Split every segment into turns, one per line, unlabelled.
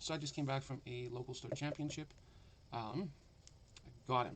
So I just came back from a local store championship. I got him.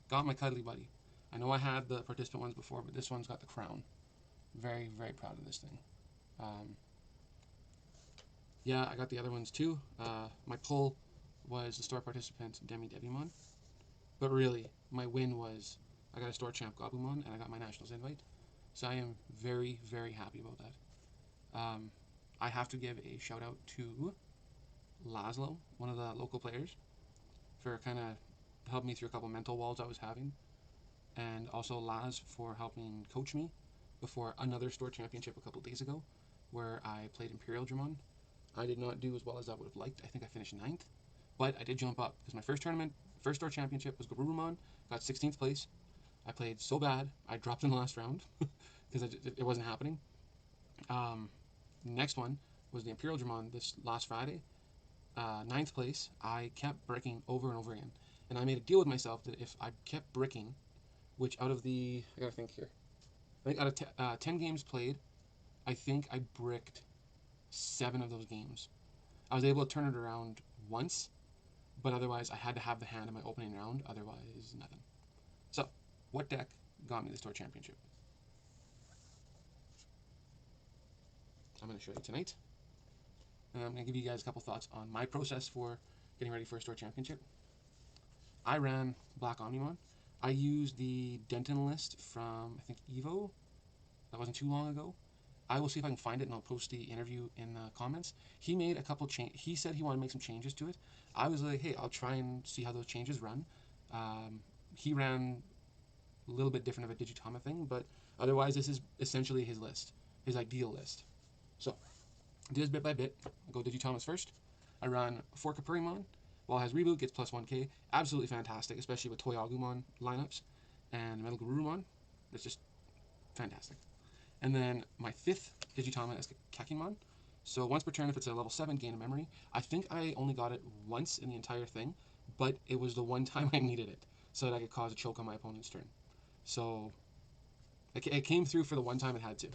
Got my cuddly buddy. I know I had the participant ones before, but this one's got the crown. Very, very proud of this thing. Yeah, I got the other ones too. My pull was the store participant Devimon. But really, my win was I got a store champ Goblimon and I got my nationals invite. So I am very, very happy about that. I have to give a shout out to Laszlo, one of the local players, for kind of helping me through a couple mental walls I was having. And also Laz for helping coach me before another store championship a couple days ago where I played Imperial Dramon. I did not do as well as I would have liked. I think I finished 9th. But I did jump up because my first store championship was Garurumon, got 16th place. I played so bad, I dropped in the last round because it wasn't happening. Next one was the Imperial Dramon this last Friday. 9th place. I kept bricking over and over again. And I made a deal with myself that if I kept bricking, which out of the, I gotta think here, I think out of 10 games played, I think I bricked 7 of those games. I was able to turn it around once, but otherwise I had to have the hand in my opening round, otherwise nothing. So, what deck got me the store championship? I'm going to show you tonight. And I'm going to give you guys a couple thoughts on my process for getting ready for a store championship. I ran Black Omnimon. I used the Denton list from, I think, Evo. That wasn't too long ago. I will see if I can find it and I'll post the interview in the comments. He made a couple changes. He said he wanted to make some changes to it. I was like, hey, I'll try and see how those changes run. He ran a little bit different of a Digitama thing, but otherwise this is essentially his list, his ideal list. So, do this bit by bit. I'll go Digitamas first. I run 4 Capurimon. While it has Reboot, gets plus 1k. Absolutely fantastic, especially with Toy Agumon lineups. And Metal Garurumon. It's just fantastic. And then my 5th Digitama is Kakimon. So once per turn, if it's a level 7, gain a memory. I think I only got it once in the entire thing, but it was the one time I needed it, so that I could cause a choke on my opponent's turn. So it came through for the one time it had to.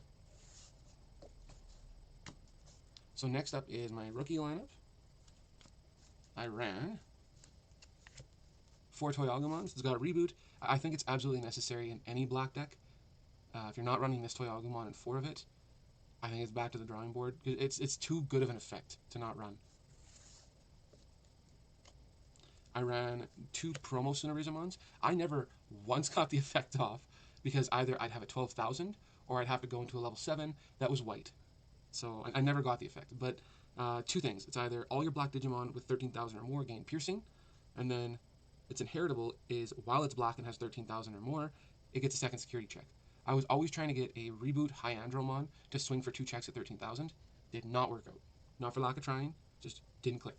So next up is my rookie lineup. I ran 4 Toy Agumons. It's got a Reboot. I think it's absolutely necessary in any black deck. If you're not running this Toy Agumon and 4 of it, I think it's back to the drawing board. It's too good of an effect to not run. I ran 2 Promo Cinerizamons. I never once got the effect off because either I'd have a 12,000 or I'd have to go into a level 7 that was white. So I never got the effect. But 2 things. It's either all your black Digimon with 13,000 or more gain piercing, and then its inheritable is while it's black and has 13,000 or more, it gets a second security check. I was always trying to get a Reboot High Andromon to swing for 2 checks at 13,000. Did not work out. Not for lack of trying, just didn't click.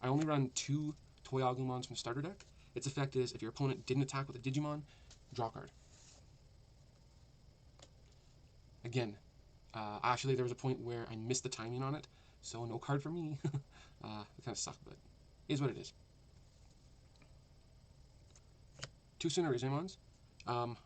I only run 2 Toy Agumons from the starter deck. Its effect is if your opponent didn't attack with a Digimon, draw a card. Again, actually there was a point where I missed the timing on it, so no card for me. It kind of sucked, but is what it is. 2 Cinerizamons.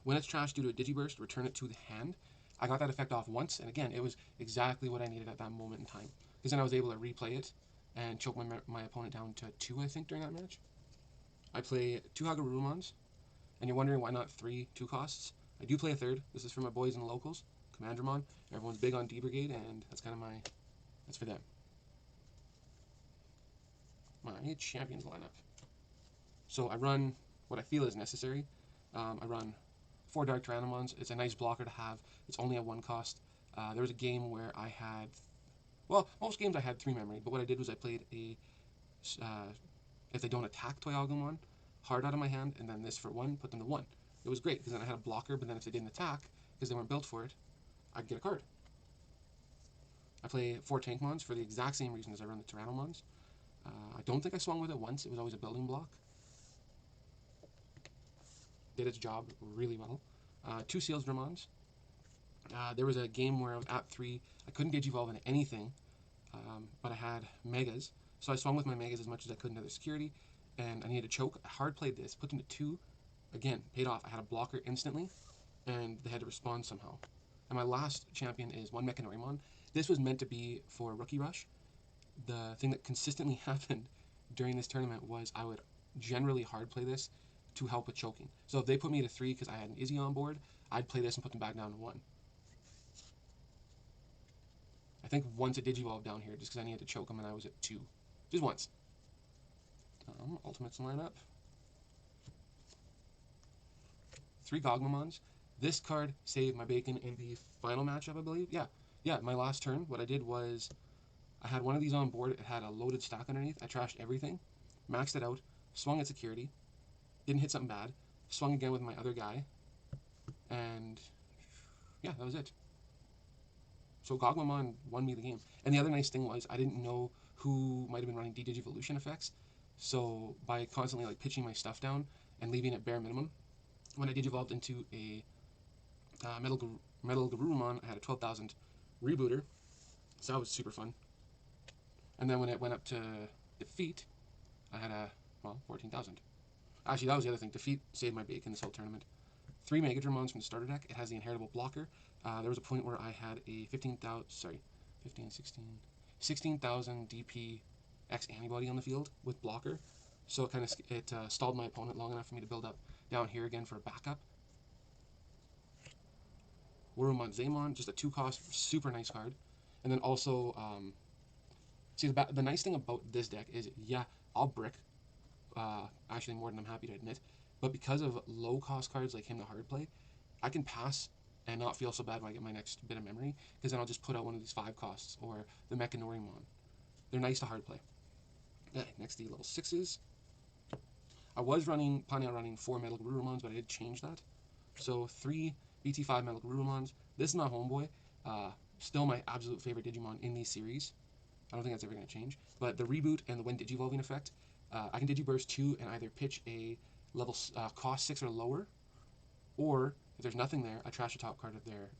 When it's trashed due to a Digiburst, return it to the hand. I got that effect off once, and again, it was exactly what I needed at that moment in time. Because then I was able to replay it and choke my opponent down to 2, I think, during that match. I play 2 Hagurumons, and you're wondering why not 3 2 costs. I do play a 3rd. This is for my boys in the locals, Commandramon. Everyone's big on D Brigade, and that's kind of that's for them. My champions lineup. So I run what I feel is necessary. I run 4 Dark Tyrannomons. It's a nice blocker to have. It's only a 1 cost. There was a game where I had, well, most games I had 3 memory, but what I did was I played a, if they don't attack Toy Agumon, hard out of my hand, and then this for 1, put them to 1. It was great, because then I had a blocker, but then if they didn't attack, because they weren't built for it, I'd get a card. I play 4 Tankmons for the exact same reason as I run the Tyrannomons. I don't think I swung with it once. It was always a building block. Did its job really well. 2 Seals Dramons. There was a game where I was at 3. I couldn't Digivolve into anything, but I had Megas. So I swung with my Megas as much as I could into their security, and I needed to choke. I hard played this, put them to 2. Again, paid off. I had a blocker instantly, and they had to respond somehow. And my last champion is 1 Mechanorimon. This was meant to be for Rookie Rush. The thing that consistently happened during this tournament was I would generally hard play this to help with choking. So if they put me to 3 because I had an Izzy on board, I'd play this and put them back down to 1. I think once it Digivolved down here just because I needed to choke them and I was at 2. Just once. Ultimates line up. 3 Gogmamons. This card saved my bacon in the final matchup, I believe. Yeah, my last turn, what I did was I had one of these on board. It had a loaded stack underneath. I trashed everything, maxed it out, swung at security, didn't hit something bad, swung again with my other guy, and yeah, that was it. So Gogmamon won me the game. And the other nice thing was I didn't know who might have been running D-Digivolution effects, so by constantly like pitching my stuff down and leaving it bare minimum, when I Digivolved into a Metal Garurumon, I had a 12,000 rebooter, so that was super fun. And then when it went up to defeat, I had a, 14,000. Actually, that was the other thing. Defeat saved my bacon this whole tournament. 3 Megadramons from the starter deck. It has the inheritable blocker. There was a point where I had a 16,000 DP X antibody on the field with blocker. So it kind of stalled my opponent long enough for me to build up down here again for a backup. Worumon Zaemon, just a 2-cost, super nice card. And then also, see, the nice thing about this deck is, yeah, I'll brick, actually more than I'm happy to admit, but because of low-cost cards like him to hard play, I can pass and not feel so bad when I get my next bit of memory, because then I'll just put out one of these 5 costs, or the Mechanorimon. They're nice to hard play. Next, the level 6s. I was planning on running 4 Metal Garurumons, but I did change that. So 3 BT5 Metal Garurumons. This is my homeboy. Still my absolute favorite Digimon in these series. I don't think that's ever going to change. But the reboot and the when Digivolving effect, I can Digiburst 2 and either pitch a level cost 6 or lower, or if there's nothing there, I trash the top card of their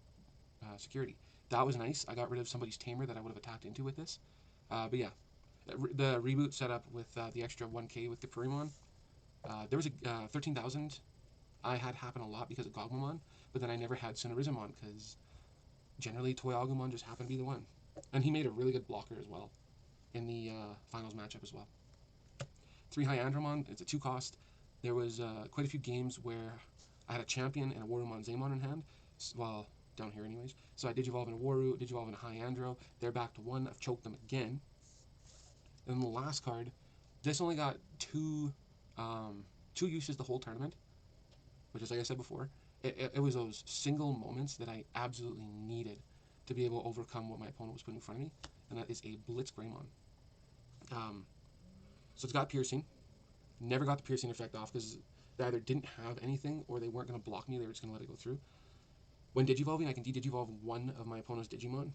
security. That was nice. I got rid of somebody's tamer that I would have attacked into with this. But yeah, the reboot setup with the extra 1k with the Purimon. There was a 13,000 I had happen a lot because of Gogmamon, but then I never had Sonorizumon because generally Toy Agumon just happened to be the one. And he made a really good blocker as well in the finals matchup as well. 3 Hyandramon, it's a 2-cost. There was quite a few games where I had a champion and a Worumon Zaemon in hand. Well, down here anyways. So I Digivolve in a Waru, Digivolve in a Hyandro. They're back to 1. I've choked them again. And then the last card, this only got 2 uses the whole tournament, which is, like I said before, it was those single moments that I absolutely needed to be able to overcome what my opponent was putting in front of me, and that is a Blitz Greymon. So it's got piercing. Never got the piercing effect off because they either didn't have anything or they weren't going to block me, they were just going to let it go through. When Digivolving, I can de-Digivolve one of my opponent's Digimon.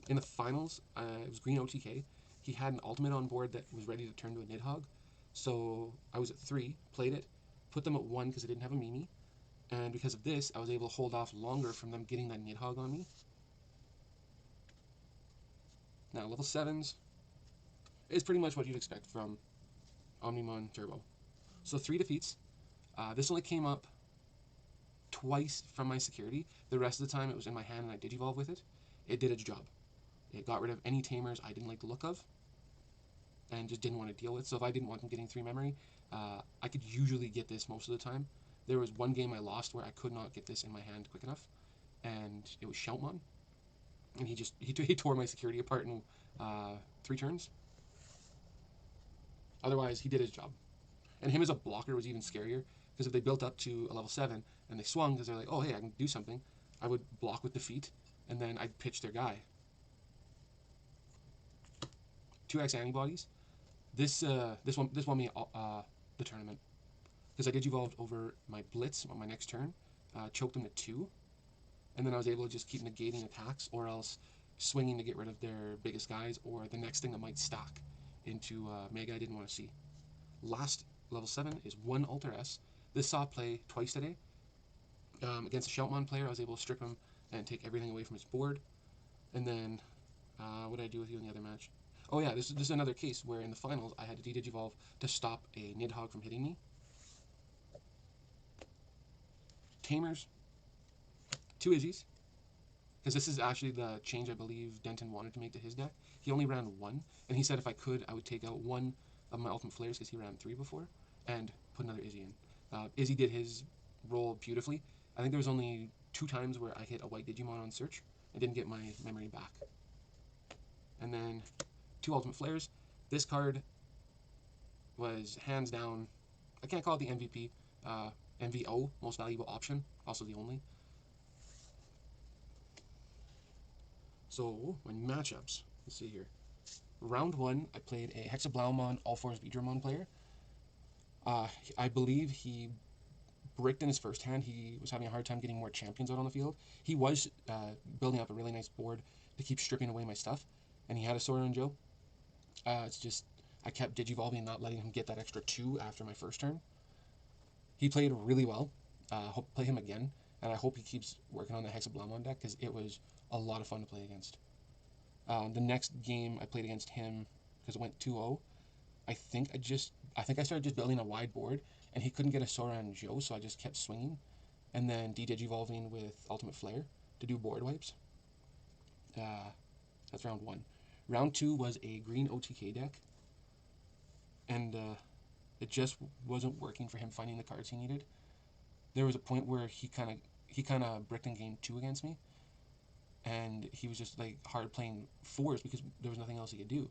In the finals, it was Green OTK. He had an ultimate on board that was ready to turn to a Nidhogg. So I was at 3, played it, put them at 1 because I didn't have a Mimi. And because of this, I was able to hold off longer from them getting that Nidhogg on me. Now, level 7s is pretty much what you'd expect from Omnimon Turbo. So 3 defeats. This only came up twice from my security. The rest of the time it was in my hand and I Digivolve with it. It did its job. It got rid of any tamers I didn't like the look of and just didn't want to deal with. So if I didn't want them getting 3 memory, I could usually get this most of the time. There was one game I lost where I could not get this in my hand quick enough, and it was Shoutmon. And he tore my security apart in 3 turns. Otherwise, he did his job. And him as a blocker was even scarier, because if they built up to a level 7 and they swung because they're like, oh, hey, I can do something, I would block with defeat, and then I'd pitch their guy. 2x antibodies. This won me the tournament, because I Digivolved over my Blitz on my next turn, choked them to 2, and then I was able to just keep negating attacks, or else swinging to get rid of their biggest guys, or the next thing that might stack into Mega I didn't want to see. Last level 7 is 1 Alter S. This saw play twice today. Against a Shoutmon player, I was able to strip him and take everything away from his board. And then, what did I do with you in the other match? Oh yeah, this is another case where in the finals I had to de-Digivolve to stop a Nidhogg from hitting me. Tamers, 2 Izzies, because this is actually the change I believe Denton wanted to make to his deck. He only ran 1, and he said if I could, I would take out 1 of my Ultimate Flares because he ran 3 before, and put another Izzy in. Izzy did his role beautifully. I think there was only 2 times where I hit a white Digimon on search and didn't get my memory back. And then 2 Ultimate Flares. This card was hands down, I can't call it the MVP, MVO, most valuable option, also the only. So, my matchups, let's see here. Round 1, I played a Hexablaumon, All Fours Beedramon player. I believe he bricked in his first hand. He was having a hard time getting more champions out on the field. He was building up a really nice board to keep stripping away my stuff, and he had a Sora and Joe. It's just, I kept Digivolving and not letting him get that extra 2 after my first turn. He played really well. Hope to play him again, and I hope he keeps working on the Hexablaumon deck, because it was a lot of fun to play against. The next game I played against him, because it went 2-0, I think I started just building a wide board, and he couldn't get a Sora and Joe, so I just kept swinging, and then de-Digivolving with Ultimate Flare to do board wipes. That's round 1. Round 2 was a green OTK deck, and it just wasn't working for him finding the cards he needed. There was a point where he kind of bricked in game 2 against me, and he was just like hard playing 4s because there was nothing else he could do.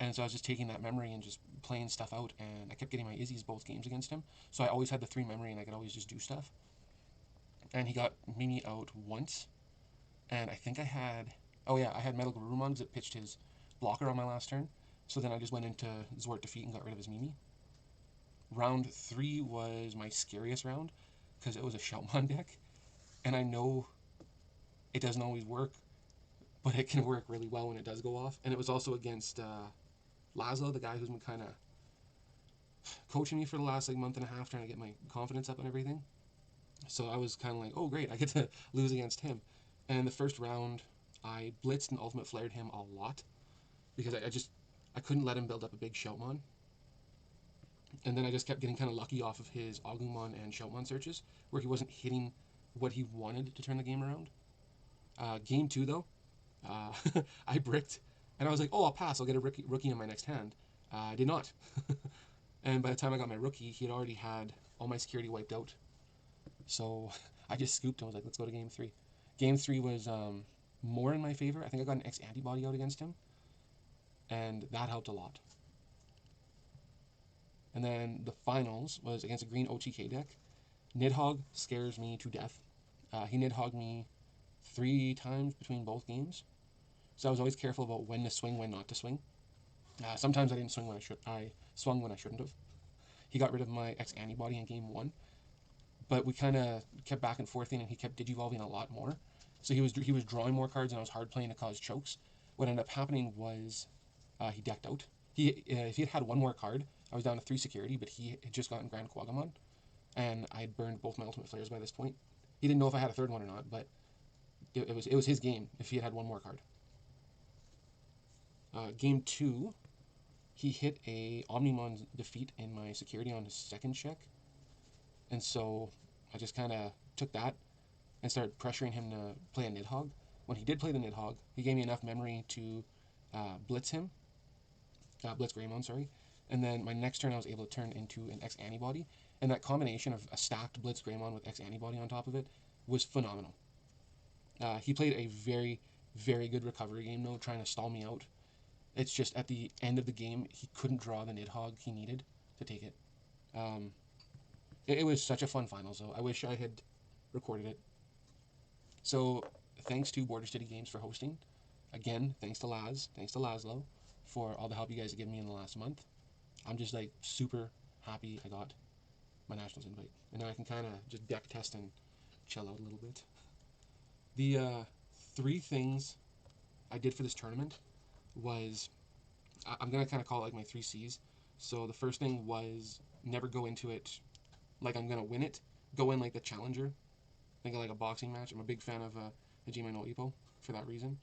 And so I was just taking that memory and just playing stuff out, and I kept getting my Izzy's both games against him. So I always had the 3 memory, and I could always just do stuff. And he got Mimi out once, and I think I had Metal Garurumon because it pitched his blocker on my last turn. So then I just went into Zort Defeat and got rid of his Mimi. Round 3 was my scariest round because it was a Shoutmon deck, and I know it doesn't always work, but it can work really well when it does go off. And it was also against Laszlo, the guy who's been kind of coaching me for the last month and a half, trying to get my confidence up and everything. So I was kind of like, oh great, I get to lose against him. And the first round, I blitzed and Ultimate Flared him a lot because I couldn't let him build up a big Shoutmon. And then I just kept getting kind of lucky off of his Agumon and Shoutmon searches, where he wasn't hitting what he wanted to turn the game around. Game 2, though, I bricked, and I was like, oh, I'll pass. I'll get a rookie in my next hand. I did not. And by the time I got my rookie, he had already had all my security wiped out. So I just scooped and was like, let's go to Game 3. Game 3 was more in my favor. I think I got an X-Antibody out against him, and that helped a lot. And then the finals was against a green OTK deck. Nidhogg scares me to death. He Nidhogged me 3 times between both games. So I was always careful about when to swing, when not to swing. Sometimes I didn't swing when I swung when I shouldn't have. He got rid of my X-Antibody in game 1. But we kind of kept back and forthing, and he kept Digivolving a lot more. So he was drawing more cards, and I was hard playing to cause chokes. What ended up happening was he decked out. If he had had 1 more card, I was down to 3 security, but he had just gotten Grand Quagamon, and I had burned both my Ultimate Flares by this point. He didn't know if I had a 3rd one or not, but it was his game if he had 1 more card. Game 2, he hit a Omnimon defeat in my security on his 2nd check, and so I just kind of took that and started pressuring him to play a Nidhogg. When he did play the Nidhogg, he gave me enough memory to blitz him, blitz Greymon, sorry, and then my next turn I was able to turn into an X-Antibody, and that combination of a stacked blitz Greymon with X-Antibody on top of it was phenomenal. He played a very, very good recovery game, though, trying to stall me out. It's just at the end of the game, he couldn't draw the Nidhogg he needed to take it. It was such a fun finals, though. I wish I had recorded it. So, thanks to Border City Games for hosting. Again, thanks to Laszlo for all the help you guys have given me in the last month. I'm just super happy I got my Nationals invite. And now I can kind of just deck test and chill out a little bit. The 3 things I did for this tournament was, I'm going to kind of call it my 3 C's. So the first thing was never go into it like I'm going to win it. Go in like the challenger. Think of like a boxing match. I'm a big fan of Hajime no Ippo for that reason.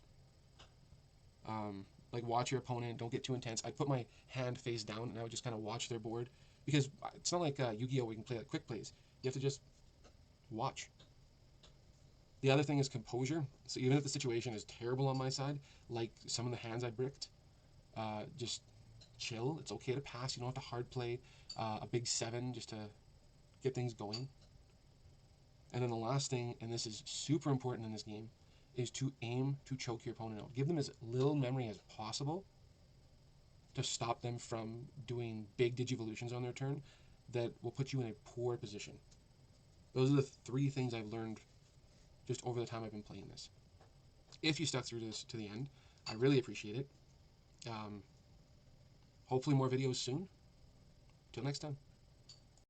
Watch your opponent. Don't get too intense. I put my hand face down and I would just kind of watch their board. Because it's not like Yu-Gi-Oh! Where you can play quick plays. You have to just watch. The other thing is composure. So even if the situation is terrible on my side, like some of the hands I bricked, just chill. It's okay to pass. You don't have to hard play a big 7 just to get things going. And then the last thing, and this is super important in this game, is to aim to choke your opponent out. Give them as little memory as possible to stop them from doing big digivolutions on their turn that will put you in a poor position. Those are the 3 things I've learned just over the time I've been playing this. If you stuck through this to the end, I really appreciate it. Hopefully more videos soon. Till next time.